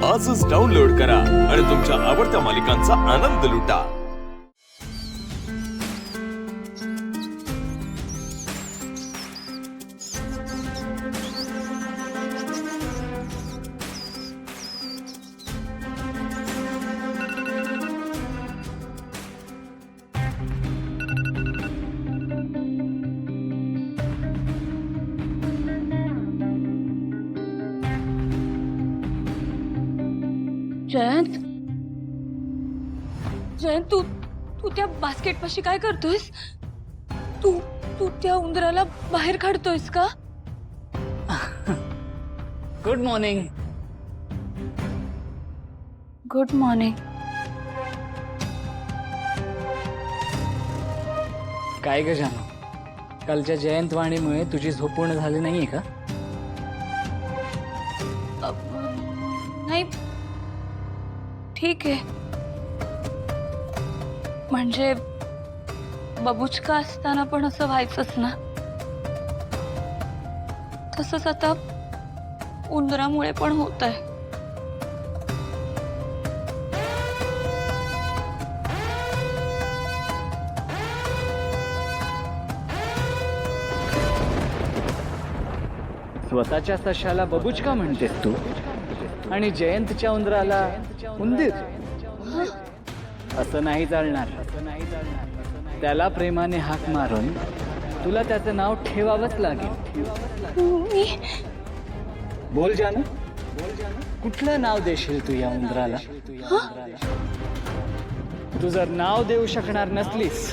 आजच डाउनलोड करा आणि तुमच्या आवडत्या मालिकांचा आनंद लुटा। जयंत, जयंत, तू तू त्या बास्केट पाशी काय करतोयस? तू तू त्या उंदराला बाहेर काढतोयस का? Good morning. Good morning. काय ग जानू, कालच्या जयंतवाणीमुळे तुझी झोप पूर्ण झाली नाहीये का? नाही, ठीक आहे। म्हणजे बबुचका असताना पण असं व्हायचंच ना, तसंच आता उंदरामुळे पण होत आहे। स्वतःच्या सशाला बबुचका म्हणतेस तू आणि जयंतच्या उंदराला उंदीर? असं नाही चालणार। त्याला प्रेमाने हाक मारून तुला त्याचं नाव ठेवावंच लागेल। मी बोल जानू, कुठलं नाव देशील तू या उंदराला? तू जर नाव देऊ शकणार नसलीस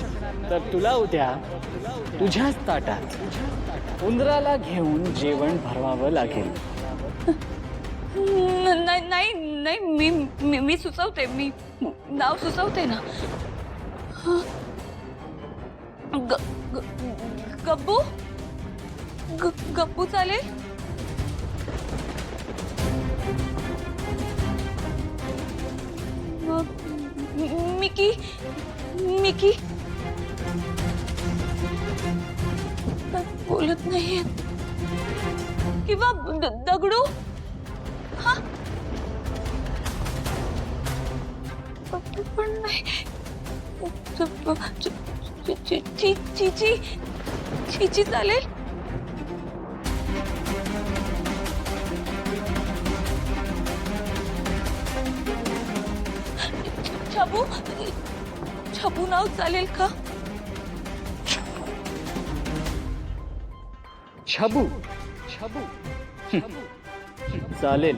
तर तुला उद्या तुझ्याच ताटात उंदराला घेऊन जेवण भरवावं लागेल। नाही नाही नाही, मी मी मी सुचवते, मी नाव सुचवते ना। गब्बू, गब्बू चालेल? मिकी, मिकी बोलत नाहीये। किंवा दगडू? हा, पण नाही। चीची चालेल? छबू, छबू नाव चालेल का? छबू, छबू, चालेल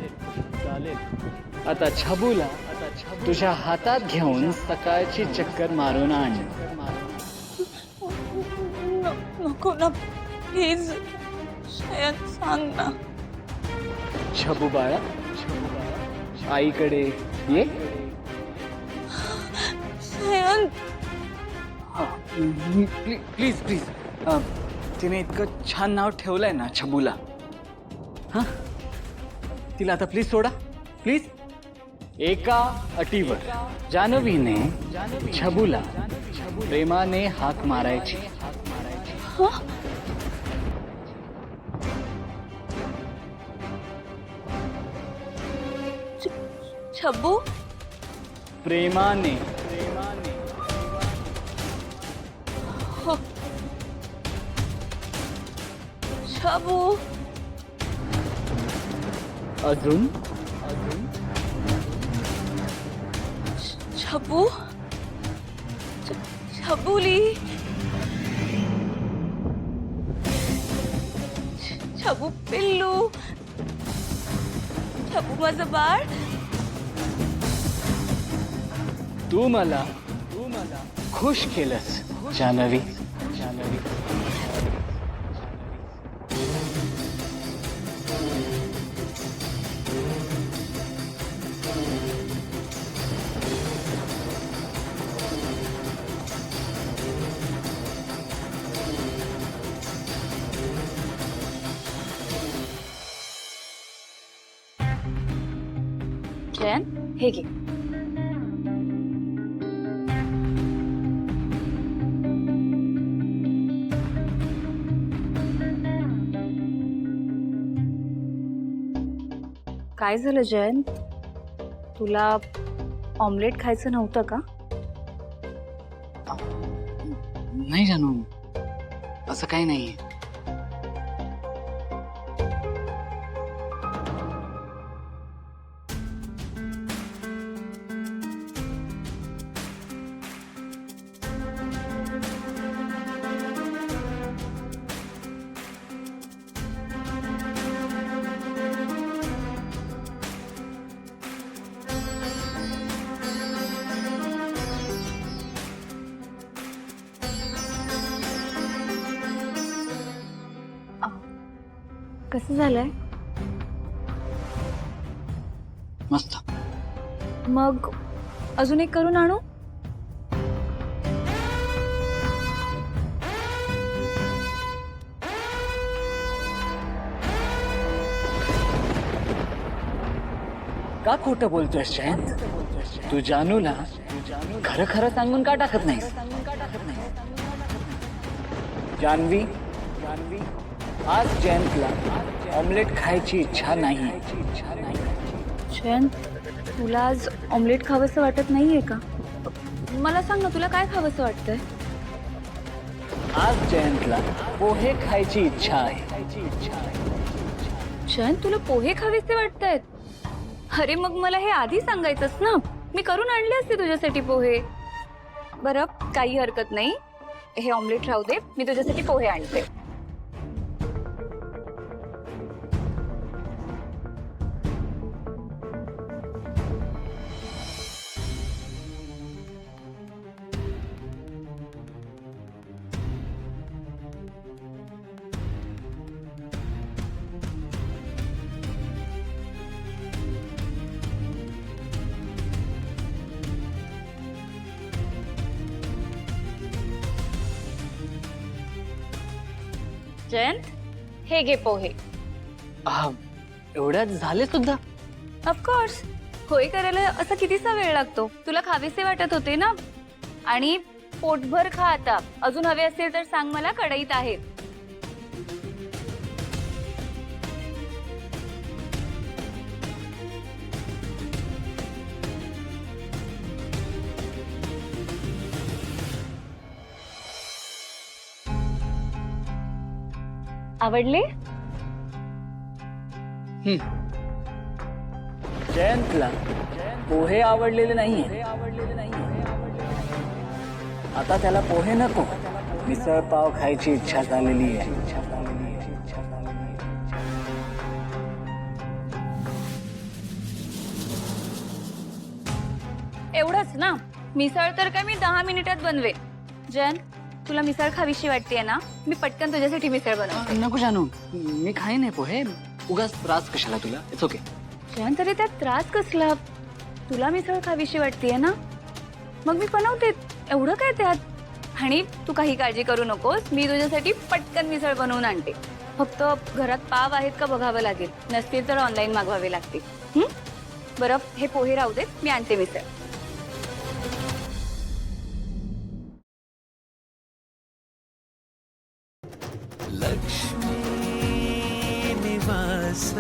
चालेल। आता छबूला तुझ्या हातात घेऊन सकाळची चक्कर मारून आण। नको ना, प्लीज शयन, सांग ना। छबू बाळा, आईकडे ये। शयन, प्लीज प्लीज, तिने इतकं छान नाव ठेवलंय ना छबूला। हा, तिला आता प्लीज सोडा, प्लीज। एका अटीवर जानवीने छबूला प्रेमाने हाक मारायची। छबू, प्रेमाने। हो, छबू। अजून छबू, छबुली, छबू पिल्लू, छबू माझं बाळ। तू मला खुश केलंस जानवी, जानवी। जयन, हे घे। काय झालं जयंत? तुला ऑमलेट खायचं नव्हतं का? नाही जानू, असं काही नाहीये. कसं झालंय? मस्त. मग अजून एक करून आणू? का खोटं बोलतोयस जयंत? तू जानूला खरं खरं सांगून का टाकत नाहीस? जानवी, आज जयंतला ऑमलेट खायची इच्छा नाही. जयंत, तुला आज ऑमलेट खावंसं वाटत नाहीये का? मला सांग ना, तुला काय खावंसं वाटतंय? आज जयंतला पोहे खायची इच्छा आहे. जयंत, तुला पोहे खावेसे वाटतायत? अरे मग मला हे आधी सांगायचंस ना, मी करून आणले असते तुझ्यासाठी पोहे. बरं, काही हरकत नाही, हे ऑमलेट राहू दे, मी तुझ्यासाठी पोहे आणते. जयंत, हे घे पोहे. एवढ्यात झाले सुद्धा? ऑफकोर्स, होय करायला असा कितीसा वेळ लागतो? तुला खावेसे वाटत होते ना, आणि पोटभर खा आता. अजून हवे असेल तर सांग मला, कढईत आहेत. आवडले? जयंतला पोहे आवडलेले नाहीये. आता त्याला पोहे नको, मिसळ पाव खायची इच्छा झालेली आहे. एवढंच ना? मिसळ तर काय मी 10 मिनिटात बनवे. जयंत, तुला मिसळ खावीशी वाटतेय ना? मी पटकन तुझ्यासाठी मिसळ बनवते. नको जानू, मी खाई नाही पोहे. उगाच त्रास कशाला तुला? It's okay. जयंत, तरी त्यात त्रास कसला? तुला मिसळ खावीशी वाटतेय ना, मग मी बनवते. एवढं काय त्यात? आणि तू काही काळजी करू नकोस, मी तुझ्यासाठी पटकन मिसळ बनवून आणते. फक्त घरात पाव आहेत का बघावं लागेल, नसतील तर ऑनलाईन मागवावे लागतील. बरं, हे पोहे राहू देत, मी आणते मिसळ. लक्ष्मी निवास